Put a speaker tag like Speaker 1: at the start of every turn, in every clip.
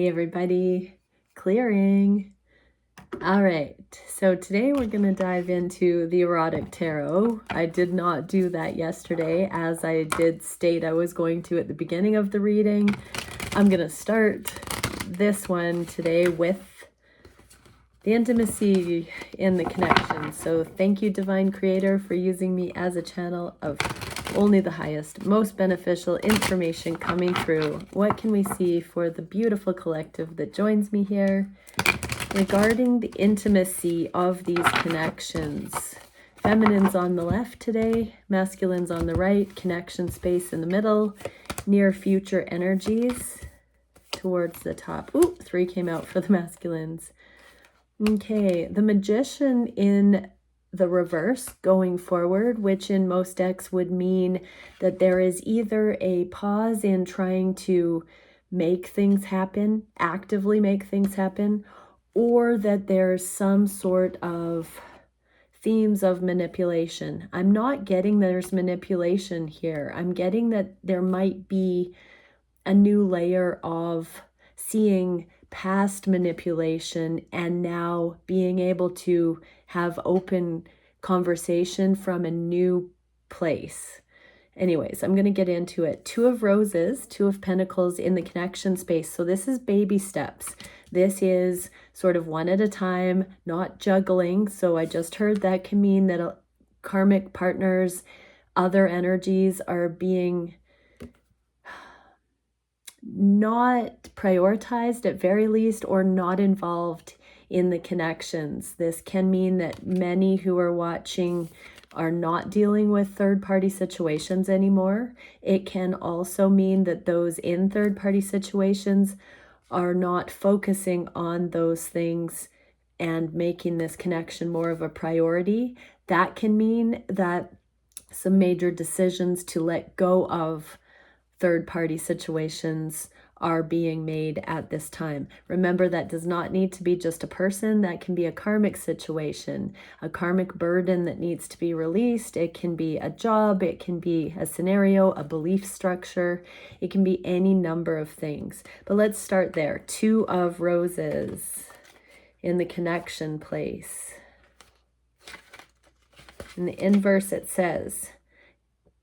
Speaker 1: Hey everybody, clearing. All right, so today we're going to dive into the Erotic Tarot. I did not do that yesterday, as I did state I was going to at the beginning of the reading. I'm going to start this one today with the intimacy in the connection. So thank you, Divine Creator, for using me as a channel of only the highest, most beneficial information coming through. What can we see for the beautiful collective that joins me here regarding the intimacy of these connections? Feminines on the left today, masculines on the right, connection space in the middle, near future energies towards the top. Ooh, 3 came out for the masculines. Okay, the Magician in the reverse going forward, which in most decks would mean that there is either a pause in trying to make things happen, actively make things happen, or that there's some sort of themes of manipulation. I'm not getting there's manipulation here. I'm getting that there might be a new layer of seeing past manipulation and now being able to have open conversation from a new place. Anyways, I'm going to get into it. 2 of Roses, 2 of Pentacles in the connection space. So this is baby steps. This is sort of one at a time, not juggling. So I just heard that can mean that karmic partners, other energies are being not prioritized at very least, or not involved in the connections. This can mean that many who are watching are not dealing with third-party situations anymore. It can also mean that those in third-party situations are not focusing on those things and making this connection more of a priority. That can mean that some major decisions to let go of third-party situations are being made at this time. Remember, that does not need to be just a person. That can be a karmic situation, a karmic burden that needs to be released. It can be a job, it can be a scenario, a belief structure. It can be any number of things. But let's start there. 2 of Roses in the connection place. In the inverse, it says,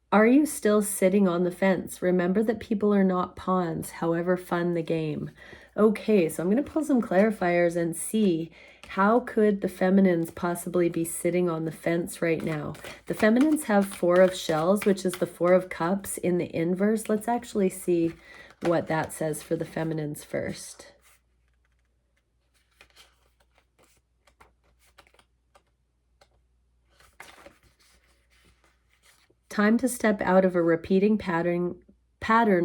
Speaker 1: are you still sitting on the fence? Remember that people are not pawns, however fun the game. Okay, so I'm going to pull some clarifiers and see how could the feminines possibly be sitting on the fence right now. The feminines have 4 of shells, which is the 4 of cups in the inverse. Let's actually see what that says for the feminines first. Time to step out of a repeating pattern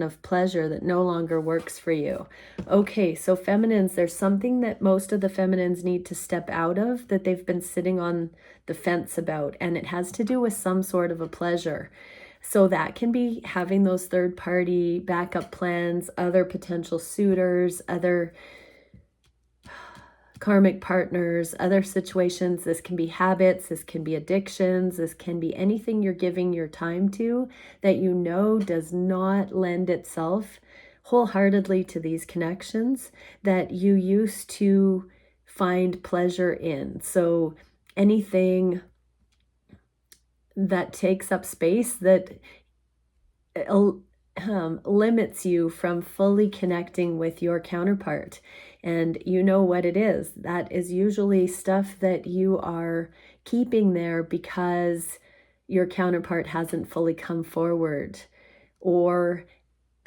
Speaker 1: of pleasure that no longer works for you. Okay, so feminines, there's something that most of the feminines need to step out of that they've been sitting on the fence about, and it has to do with some sort of a pleasure. So that can be having those third-party backup plans, other potential suitors, other karmic partners, other situations. This can be habits, this can be addictions, this can be anything you're giving your time to that you know does not lend itself wholeheartedly to these connections that you used to find pleasure in. So anything that takes up space that limits you from fully connecting with your counterpart. And you know what it is. That is usually stuff that you are keeping there because your counterpart hasn't fully come forward, or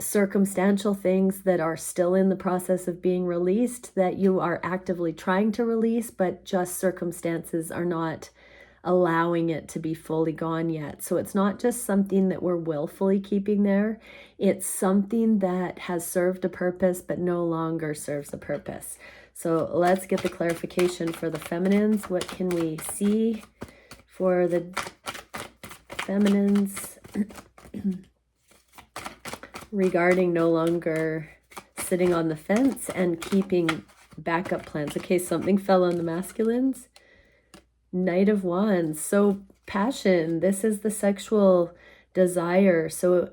Speaker 1: circumstantial things that are still in the process of being released that you are actively trying to release, but just circumstances are not allowing it to be fully gone yet. So it's not just something that we're willfully keeping there. It's something that has served a purpose but no longer serves a purpose. So let's get the clarification for the feminines. What can we see for the feminines regarding no longer sitting on the fence and keeping backup plans? Okay, something fell on the masculines. Knight of Wands. So passion, this is the sexual desire. So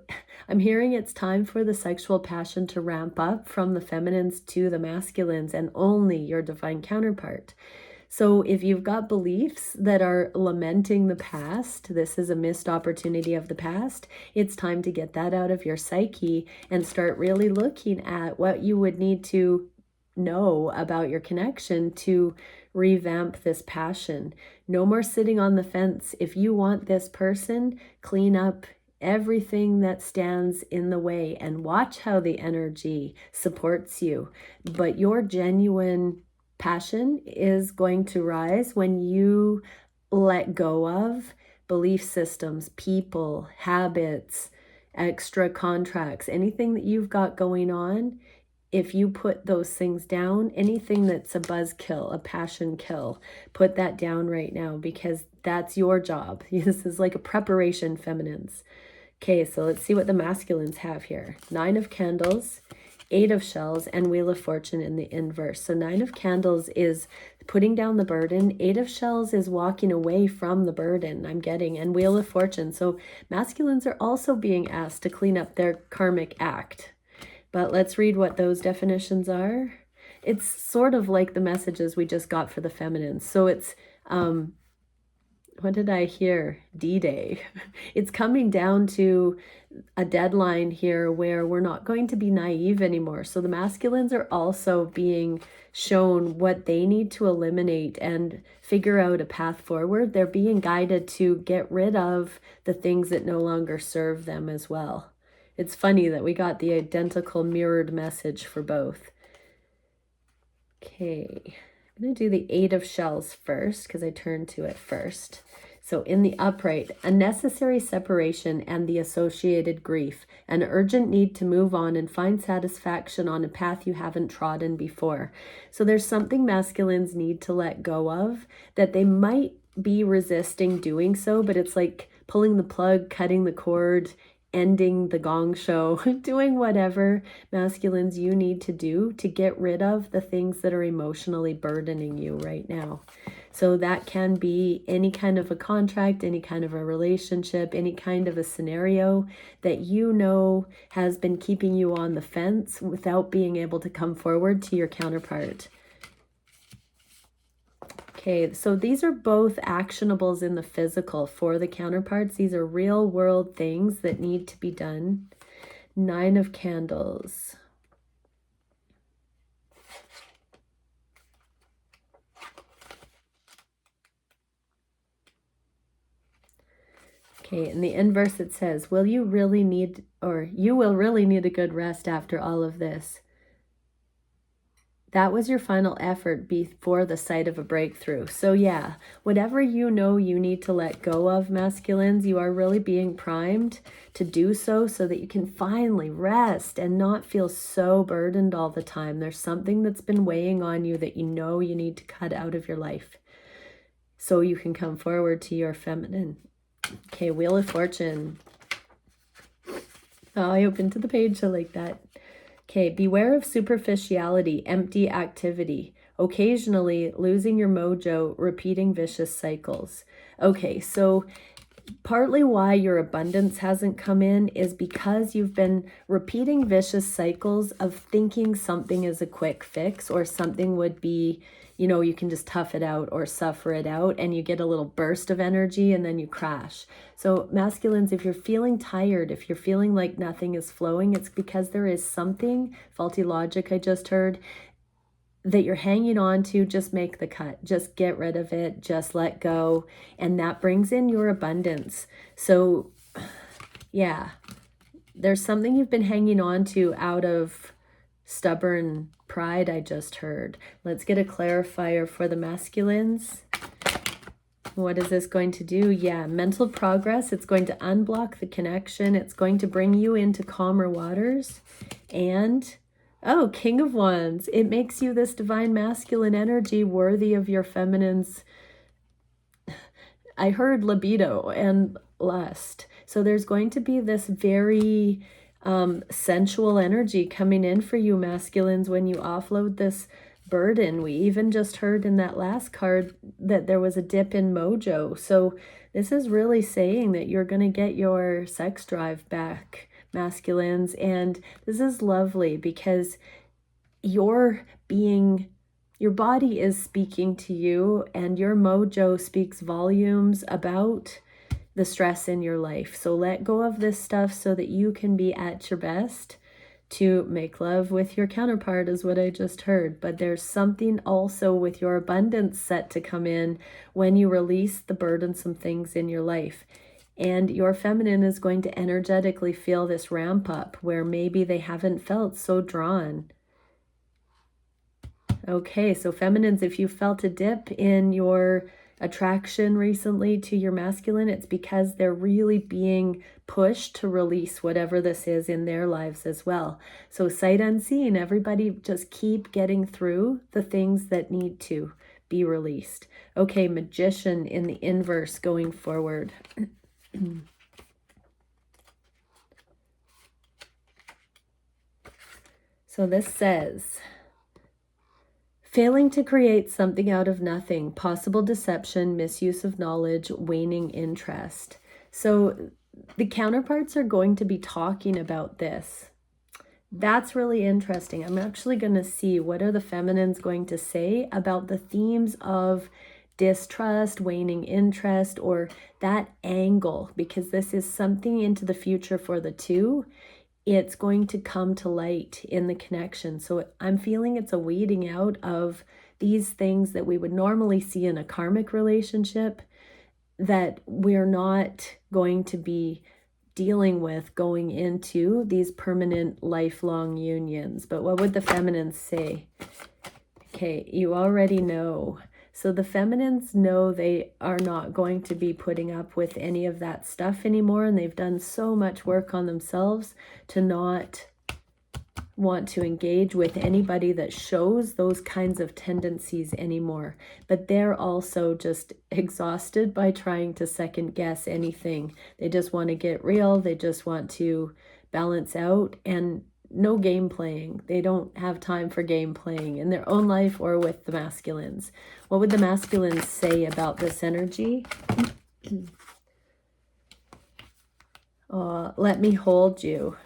Speaker 1: I'm hearing it's time for the sexual passion to ramp up from the feminines to the masculines and only your divine counterpart. So if you've got beliefs that are lamenting the past, this is a missed opportunity of the past, it's time to get that out of your psyche and start really looking at what you would need to know about your connection to revamp this passion. No more sitting on the fence. If you want this person, clean up everything that stands in the way and watch how the energy supports you. But your genuine passion is going to rise when you let go of belief systems, people, habits, extra contracts, anything that you've got going on. If you put those things down, anything that's a buzzkill, a passion kill, put that down right now, because that's your job. This is like a preparation, feminines. Okay, so let's see what the masculines have here. 9 of Candles, 8 of Shells, and Wheel of Fortune in the inverse. So 9 of Candles is putting down the burden. 8 of Shells is walking away from the burden, I'm getting, and Wheel of Fortune. So masculines are also being asked to clean up their karmic act. But let's read what those definitions are. It's sort of like the messages we just got for the feminines. So it's, what did I hear? D-Day. It's coming down to a deadline here where we're not going to be naive anymore. So the masculines are also being shown what they need to eliminate and figure out a path forward. They're being guided to get rid of the things that no longer serve them as well. It's funny that we got the identical mirrored message for both. Okay, I'm going to do the 8 of Shells first because I turned to it first. So in the upright, a necessary separation and the associated grief, an urgent need to move on and find satisfaction on a path you haven't trodden before. So there's something masculines need to let go of that they might be resisting doing so, but it's like pulling the plug, cutting the cord, ending the gong show, doing whatever masculines you need to do to get rid of the things that are emotionally burdening you right now. So that can be any kind of a contract, any kind of a relationship, any kind of a scenario that you know has been keeping you on the fence without being able to come forward to your counterpart. Okay, so these are both actionables in the physical for the counterparts. These are real world things that need to be done. 9 of Candles. Okay, in the inverse it says, will you really need, or you will really need a good rest after all of this. That was your final effort before the sight of a breakthrough. So yeah, whatever you know you need to let go of, masculines, you are really being primed to do so that you can finally rest and not feel so burdened all the time. There's something that's been weighing on you that you know you need to cut out of your life so you can come forward to your feminine. Okay, Wheel of Fortune. Oh, I opened to the page. I like that. Okay, beware of superficiality, empty activity, occasionally losing your mojo, repeating vicious cycles. Okay, so partly why your abundance hasn't come in is because you've been repeating vicious cycles of thinking something is a quick fix or something would be, you know, you can just tough it out or suffer it out and you get a little burst of energy and then you crash. So masculines, if you're feeling tired, if you're feeling like nothing is flowing, it's because there is something, faulty logic I just heard, that you're hanging on to. Just make the cut, just get rid of it, just let go, and that brings in your abundance. So yeah, there's something you've been hanging on to out of stubborn pride, I just heard. Let's get a clarifier for the masculines. What is this going to do? Yeah, mental progress. It's going to unblock the connection. It's going to bring you into calmer waters. And oh, King of Wands. It makes you this divine masculine energy worthy of your feminines. I heard libido and lust. So there's going to be this very sensual energy coming in for you masculines when you offload this burden. We even just heard in that last card that there was a dip in mojo. So this is really saying that you're going to get your sex drive back masculines. And this is lovely because your body is speaking to you, and your mojo speaks volumes about the stress in your life. So let go of this stuff so that you can be at your best to make love with your counterpart, is what I just heard. But there's something also with your abundance set to come in when you release the burdensome things in your life. And your feminine is going to energetically feel this ramp up where maybe they haven't felt so drawn. Okay, so feminines, if you felt a dip in your attraction recently to your masculine, it's because they're really being pushed to release whatever this is in their lives as well. So sight unseen, everybody just keep getting through the things that need to be released. Okay, Magician in the inverse going forward. So this says, failing to create something out of nothing, possible deception, misuse of knowledge, waning interest. So the counterparts are going to be talking about this. That's really interesting. I'm actually going to see what are the feminines going to say about the themes of distrust, waning interest, or that angle, because this is something into the future for the two. It's going to come to light in the connection. So I'm feeling it's a weeding out of these things that we would normally see in a karmic relationship that we're not going to be dealing with going into these permanent lifelong unions. But what would the feminines say? Okay, you already know. So the feminines know they are not going to be putting up with any of that stuff anymore, and they've done so much work on themselves to not want to engage with anybody that shows those kinds of tendencies anymore. But they're also just exhausted by trying to second guess anything. They just want to get real. They just want to balance out, and no game playing. They don't have time for game playing in their own life or with the masculines. What would the masculines say about this energy? Let me hold you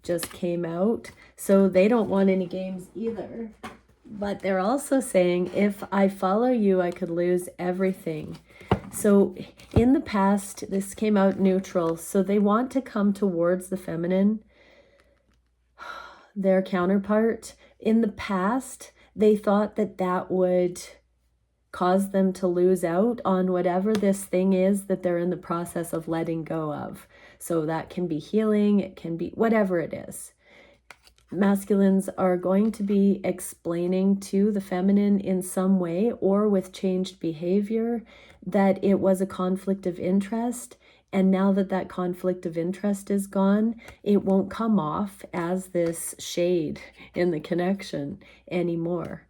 Speaker 1: just came out. So they don't want any games either. But they're also saying, if I follow you, I could lose everything. So in the past, this came out neutral. So they want to come towards the feminine, their counterpart. In the past, they thought that that would cause them to lose out on whatever this thing is that they're in the process of letting go of. So that can be healing, it can be whatever it is. Masculines are going to be explaining to the feminine in some way or with changed behavior that it was a conflict of interest. And now that that conflict of interest is gone, it won't come off as this shade in the connection anymore.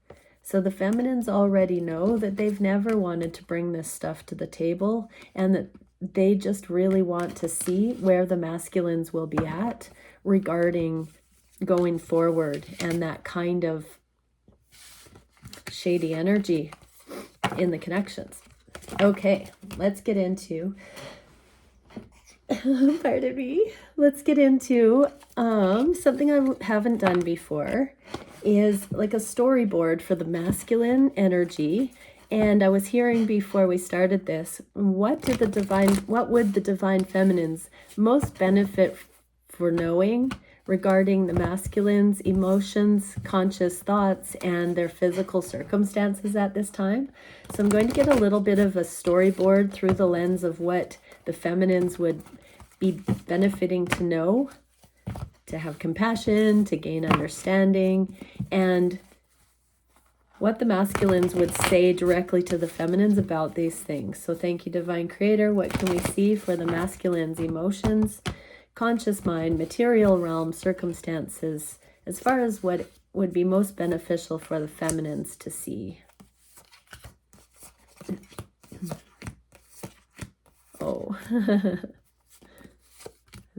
Speaker 1: So the feminines already know that they've never wanted to bring this stuff to the table, and that they just really want to see where the masculines will be at regarding going forward and that kind of shady energy in the connections. Okay, let's get into pardon me. Let's get into something I haven't done before, is like a storyboard for the masculine energy. And I was hearing before we started this, what would the divine feminines most benefit for knowing regarding the masculines' emotions, conscious thoughts, and their physical circumstances at this time. So I'm going to get a little bit of a storyboard through the lens of what the feminines would be benefiting to know, to have compassion, to gain understanding, and what the masculines would say directly to the feminines about these things. So thank you, Divine Creator. What can we see for the masculines' emotions, conscious mind, material realm, circumstances, as far as what would be most beneficial for the feminines to see? Oh,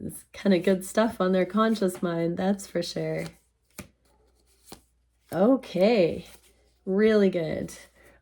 Speaker 1: it's kind of good stuff on their conscious mind, that's for sure. Okay, really good.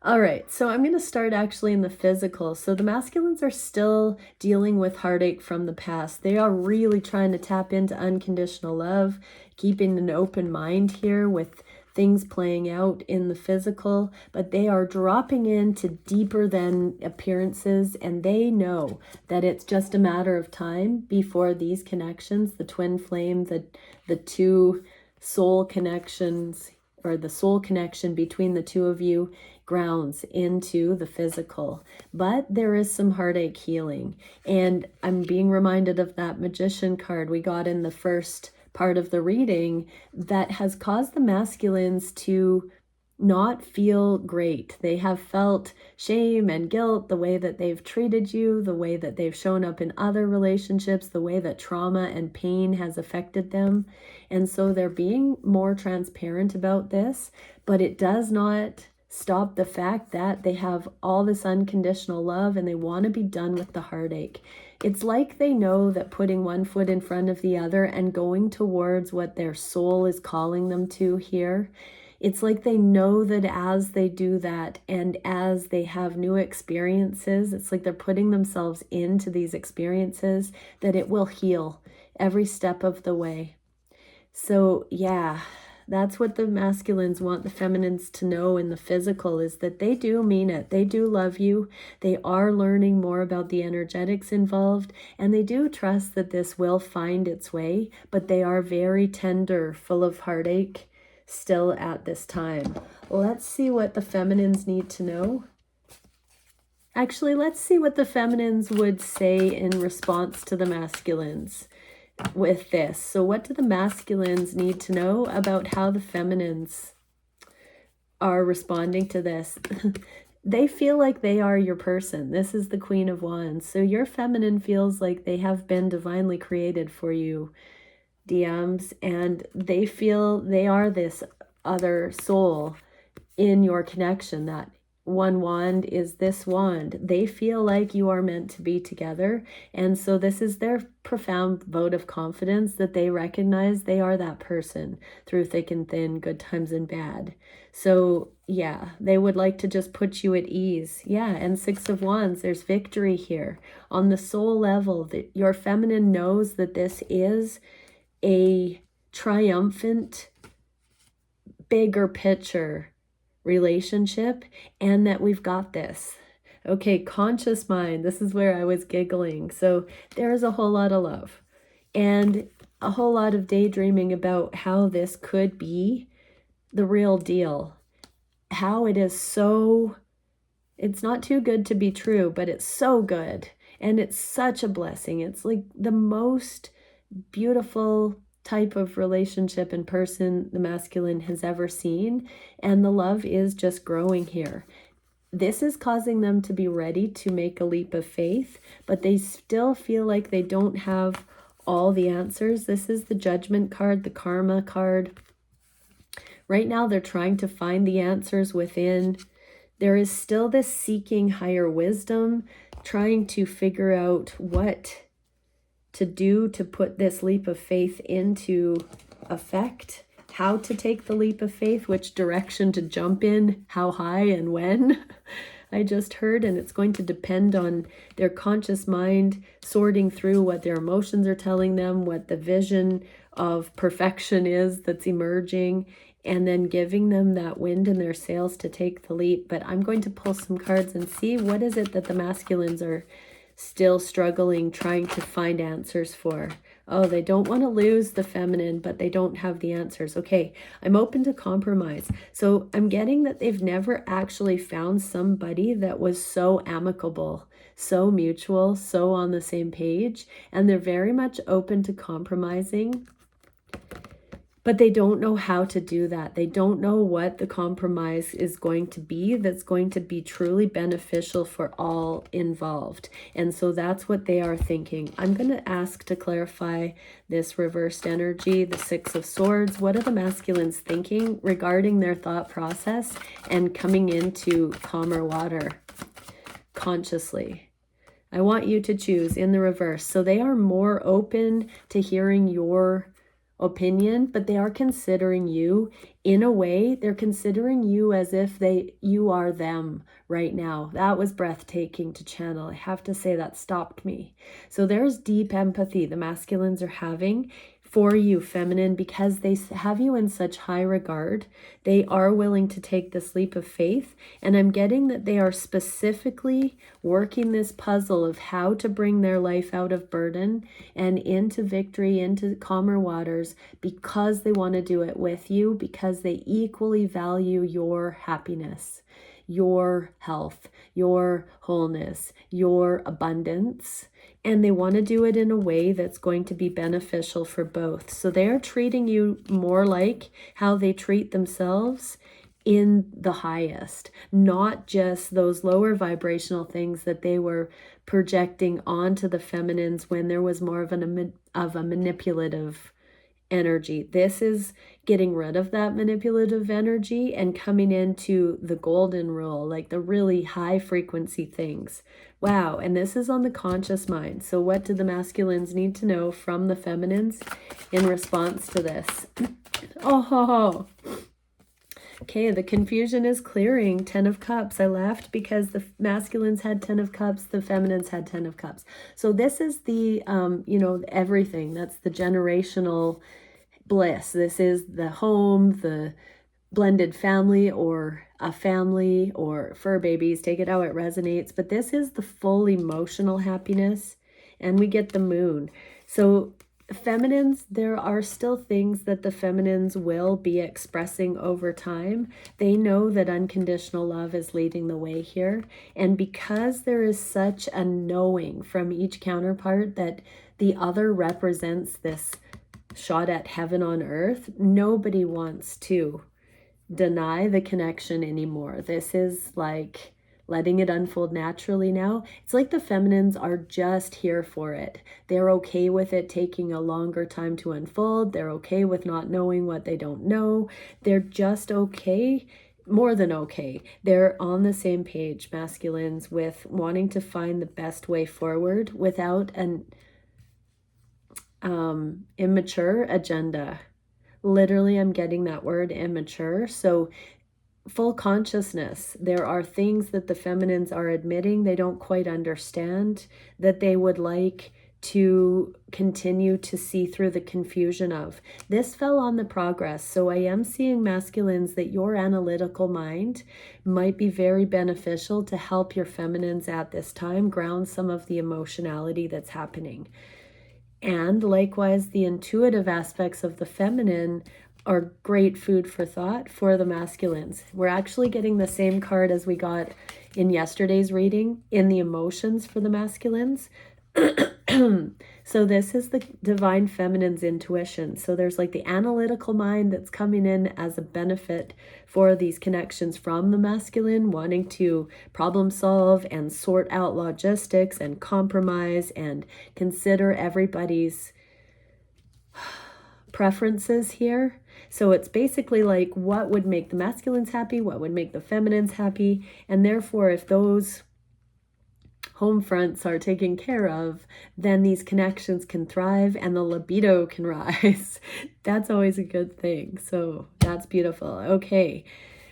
Speaker 1: All right, so I'm going to start actually in the physical. So the masculines are still dealing with heartache from the past. They are really trying to tap into unconditional love, keeping an open mind here with things playing out in the physical, but they are dropping into deeper than appearances, and they know that it's just a matter of time before these connections, the twin flame, the two soul connections, or the soul connection between the two of you, grounds into the physical. But there is some heartache healing, and I'm being reminded of that Magician card we got in the first part of the reading that has caused the masculines to not feel great. They have felt shame and guilt, the way that they've treated you, the way that they've shown up in other relationships, the way that trauma and pain has affected them. And so they're being more transparent about this, but it does not stop the fact that they have all this unconditional love and they want to be done with the heartache. It's like they know that putting one foot in front of the other and going towards what their soul is calling them to here, it's like they know that as they do that and as they have new experiences, it's like they're putting themselves into these experiences, that it will heal every step of the way. So yeah, that's what the masculines want the feminines to know in the physical, is that they do mean it. They do love you. They are learning more about the energetics involved, and they do trust that this will find its way, but they are very tender, full of heartache still at this time. Let's see what the feminines need to know. Actually, let's see what the feminines would say in response to the masculines with this. So what do the masculines need to know about how the feminines are responding to this? They feel like they are your person. This is the Queen of Wands. So your feminine feels like they have been divinely created for you, DMs, and they feel they are this other soul in your connection. That one wand is this wand. They feel like you are meant to be together, and so this is their profound vote of confidence that they recognize they are that person through thick and thin, good times and bad. So yeah, they would like to just put you at ease. Yeah, and Six of Wands, there's victory here on the soul level. That your feminine knows that this is a triumphant, bigger picture relationship, and that we've got this. Okay, conscious mind, this is where I was giggling. So there is a whole lot of love and a whole lot of daydreaming about how this could be the real deal. How it is so, it's not too good to be true, but it's so good. And it's such a blessing. It's like the most beautiful type of relationship and person the masculine has ever seen, and the love is just growing here. This is causing them to be ready to make a leap of faith, but they still feel like they don't have all the answers. This is the Judgment card, the Karma card. Right now they're trying to find the answers within. There is still this seeking higher wisdom, trying to figure out what to do to put this leap of faith into effect, how to take the leap of faith, which direction to jump in, how high and when. I just heard, and it's going to depend on their conscious mind sorting through what their emotions are telling them, what the vision of perfection is that's emerging, and then giving them that wind in their sails to take the leap. But I'm going to pull some cards and see what is it that the masculines are still struggling, trying to find answers for. Oh, they don't want to lose the feminine, but they don't have the answers. Okay, I'm open to compromise. So I'm getting that they've never actually found somebody that was so amicable, so mutual, so on the same page, and they're very much open to compromising. But they don't know how to do that. They don't know what the compromise is going to be that's going to be truly beneficial for all involved. And so that's what they are thinking. I'm going to ask to clarify this reversed energy, the Six of Swords. What are the masculines thinking regarding their thought process and coming into calmer water consciously? I want you to choose in the reverse. So they are more open to hearing your opinion, but they are considering you in a way. They're considering you as if you are them right now. That was breathtaking to channel. I have to say that stopped me. So there's deep empathy the masculines are having for you, feminine, because they have you in such high regard. They are willing to take this leap of faith, and I'm getting that they are specifically working this puzzle of how to bring their life out of burden and into victory, into calmer waters, because they want to do it with you, because they equally value your happiness, your health, your wholeness, your abundance. And they want to do it in a way that's going to be beneficial for both. So they're treating you more like how they treat themselves in the highest, not just those lower vibrational things that they were projecting onto the feminines when there was more of a manipulative energy. This is getting rid of that manipulative energy and coming into the golden rule, like the really high frequency things. Wow. And this is on the conscious mind. So what do the masculines need to know from the feminines in response to this? Oh, okay, the confusion is clearing. 10 of Cups. I laughed because the masculines had 10 of Cups, the feminines had 10 of Cups. So this is the, everything. That's the generational bliss. This is the home, the blended family, or a family, or fur babies. Take it how it resonates. But this is the full emotional happiness. And we get the moon. So feminines, there are still things that the feminines will be expressing over time. They know that unconditional love is leading the way here. And because there is such a knowing from each counterpart that the other represents this shot at heaven on earth, nobody wants to deny the connection anymore. This is like letting it unfold naturally now. It's like the feminines are just here for it. They're okay with it taking a longer time to unfold. They're okay with not knowing what they don't know. They're just okay, more than okay. They're on the same page, masculines, with wanting to find the best way forward without an immature agenda. Literally, I'm getting that word, immature. So full consciousness. There are things that the feminines are admitting they don't quite understand, that they would like to continue to see through the confusion of. This fell on the progress. So I am seeing, masculines, that your analytical mind might be very beneficial to help your feminines at this time ground some of the emotionality that's happening. And likewise, the intuitive aspects of the feminine are great food for thought for the masculines. We're actually getting the same card as we got in yesterday's reading in the emotions for the masculines. So this is the divine feminine's intuition. So there's like the analytical mind that's coming in as a benefit for these connections from the masculine, wanting to problem solve and sort out logistics and compromise and consider everybody's preferences here. So it's basically like, what would make the masculines happy? What would make the feminines happy? And therefore, if those home fronts are taken care of, then these connections can thrive and the libido can rise. That's always a good thing. So that's beautiful. Okay,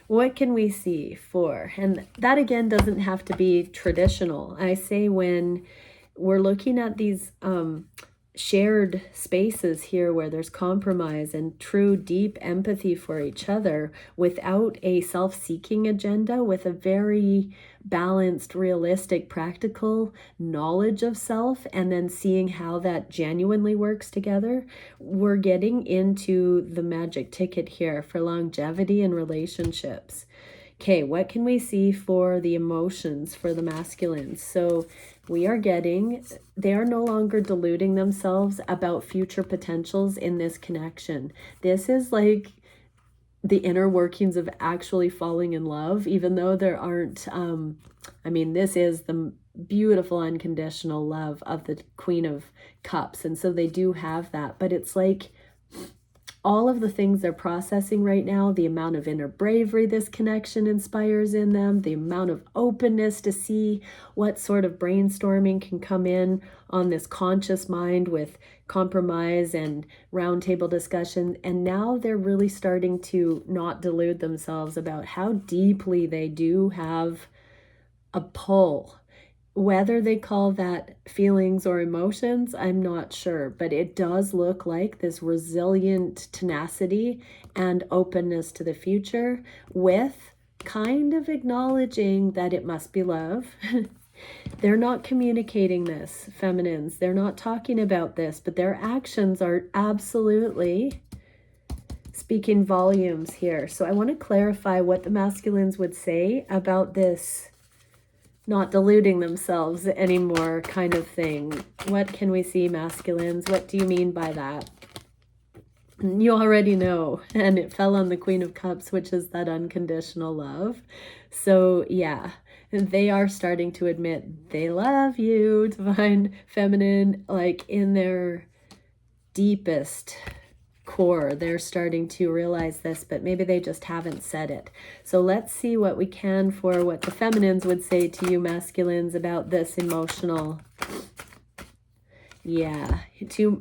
Speaker 1: what can we see for? And that again doesn't have to be traditional. I say when we're looking at these shared spaces here where there's compromise and true deep empathy for each other without a self-seeking agenda, with a very balanced, realistic, practical knowledge of self, and then seeing how that genuinely works together, we're getting into the magic ticket here for longevity in relationships. Okay, what can we see for the emotions for the masculines? So we are getting, they are no longer deluding themselves about future potentials in this connection. This is like the inner workings of actually falling in love, even though there aren't, this is the beautiful unconditional love of the Queen of Cups. And so they do have that, but it's like all of the things they're processing right now, the amount of inner bravery this connection inspires in them, the amount of openness to see what sort of brainstorming can come in on this conscious mind with compromise and roundtable discussion. And now they're really starting to not delude themselves about how deeply they do have a pull. Whether they call that feelings or emotions, I'm not sure, but it does look like this resilient tenacity and openness to the future, with kind of acknowledging that it must be love. They're not communicating this, feminines. They're not talking about this, but their actions are absolutely speaking volumes here. So I want to clarify what the masculines would say about this not deluding themselves anymore kind of thing. What can we see, masculines? What do you mean by that? You already know, and it fell on the Queen of Cups, which is that unconditional love. So yeah, they are starting to admit they love you, divine feminine, like in their deepest core. They're starting to realize this, but maybe they just haven't said it. So let's see what we can for what the feminines would say to you, masculines, about this emotional. Yeah,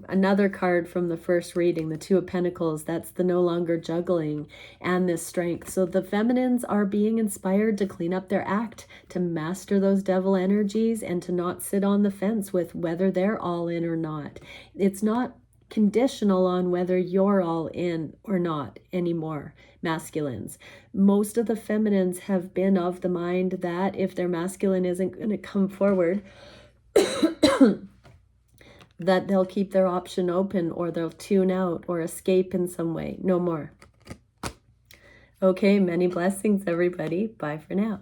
Speaker 1: another card from the first reading, the Two of Pentacles. That's the no longer juggling and this strength. So the feminines are being inspired to clean up their act, to master those devil energies, and to not sit on the fence with whether they're all in or not. It's not conditional on whether you're all in or not anymore, masculines. Most of the feminines have been of the mind that if their masculine isn't going to come forward, that they'll keep their option open, or they'll tune out or escape in some way. No more. Okay, many blessings, everybody. Bye for now.